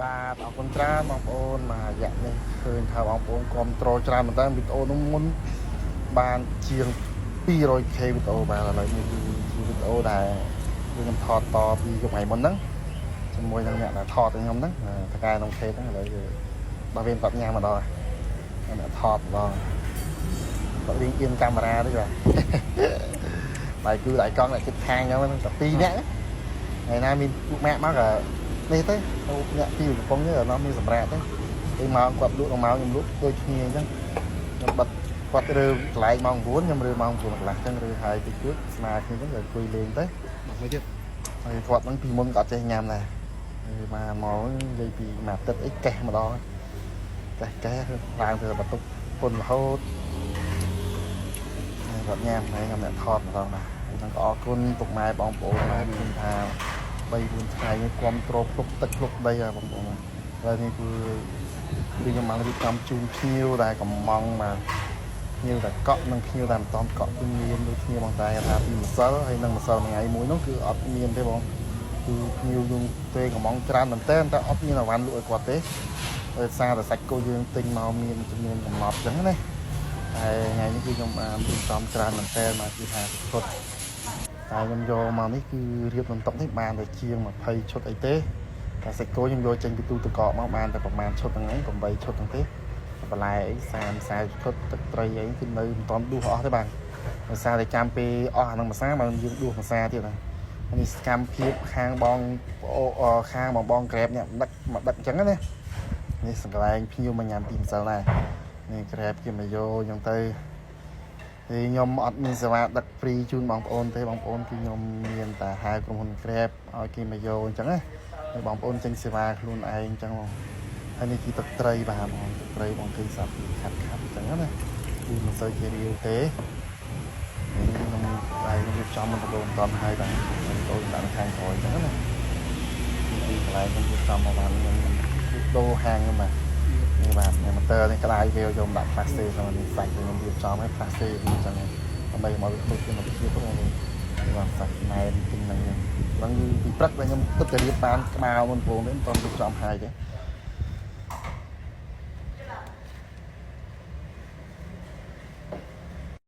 បាទអរគុណច្រើនបងប្អូនមករយៈនេះឃើញថាបងប្អូនគ្រប់ត្រូលច្រើនមែនតើវីដេអូនោះមុនបានជាង 200k វីដេអូបាទឥឡូវនេះគឺវីដេអូដែលខ្ញុំថតតពីយប់ថ្ងៃមុនហ្នឹងជាមួយនឹងអ្នកដែលថតខ្ញុំហ្នឹងតកែក្នុងខេតហ្នឹងឥឡូវគឺបើវាគាត់ញ៉ាំមកដល់អ្នកថតម្ដងគាត់រៀងអៀនកាមេរ៉ាទៅបាទបាយគឺដៃកង់អ្នកជិតខាងខ្ញុំហ្នឹងតែ2នាក់ថ្ងៃណាមានពួកម៉ាក់មកក៏នេះទៅអ្នកពីកំពុងនេះអត់មានសម្រាប់ទេពេលមកគាត់លក់ដល់មកខ្ញុំលក់ដូចគ្នាអញ្ចឹងខ្ញុំបិទគាត់រើកន្លែងម៉ោង9ខ្ញុំរើម៉ោង9កន្លះអញ្ចឹងរើហើយតិចតួចស្មារគ្នាអញ្ចឹងទៅអង្គុយលេងទៅមួយទៀតហើយគាត់ហ្នឹងពីមុនក៏អត់ចេះញ៉ាំដែរមកនិយាយពីមួយអាទិត្យអីកេះម្ដងកេះឡើងទៅបន្ទប់ពុនរហូតគាត់ញ៉ាំហើយខ្ញុំអ្នកថតម្ដងបាទហ្នឹងក៏អរគុណពុកម៉ែបងប្អូនដែរមានថា3-4ថ្ងៃនេះគ្រប់ត្រូលភ្លុកទឹកភ្លុកដីហើយបងប្អូនហើយនេះគឺខ្ញុំមករៀបចំជូនភ្ញៀវដែលកំងមកភ្ញៀវតែកក់និងភ្ញៀវតែមិនតំកក់គឺមានដូចគ្នាបងតែថាពីម្សិលហើយនិងម្សិលមួយថ្ងៃមួយនោះគឺអត់មានទេបងគឺភ្ញៀវយើងទេកំងច្រើនមែនតើតែអត់មានអវ៉ាន់លក់ឲ្យគាត់ទេដោយសារតែសាច់គោយើងទិញមកមានចំនួនកំណត់អញ្ចឹងណាហើយថ្ងៃនេះគឺខ្ញុំបានរៀបចំច្រើនមែនតើមកគឺថាឈុតតែខ្ញុំយកមកនេះគឺរៀបបន្តុកនេះបានតែជាង20ឈុតអីទេតែសាច់គោខ្ញុំយកចេញពីទូទឹកកកមកបានតែប្រហែលឈុតហ្នឹងឯង8ឈុតហ្នឹងទេបន្លែអី30ឈុតទឹកត្រីអីគឺនៅមិនទាន់ដួសអស់ទេបាទដោយសារតែចាំពេលអស់អានឹងម្សាមកយើងដួសម្សាទៀតណានេះសកម្មភាពខាងបងខាងបងក្រែបនេះដឹកមកដឹកអញ្ចឹងណានេះសង្កែងភ្ញៀវមកញ៉ាំពីម្សិលដែរនេះក្រែបគេមកយកអញ្ចឹងទៅthì nhom ọt mi sẽ vào đặt free chun bóng ôn thế bóng ôn thì nhom miền ta hai cùng hồn crep ở kia mà vô chẳng á bóng ôn trên sẽ vào luôn ai chẳng không anh ấy chỉ tập tray bà tray bóng cây sập khát khát chẳng á này đi một sợi kia đi thế nhom đây nó cho mình tập toàn hai bạn tôi đã hàng rồi chẳng á này đi lại mình cho một bạn đô hàng mà như bạn này mà tơ cái lại video dùng đặt plastic rồi mình sạch rồi mình cho mấy plastic đi cho nên còn đây mọi người khi mà chưa có này và sạch này kinh này vẫn bị rất là nhưng tất cả địa bàn cái màu mình vùng đến toàn được trong hai chứ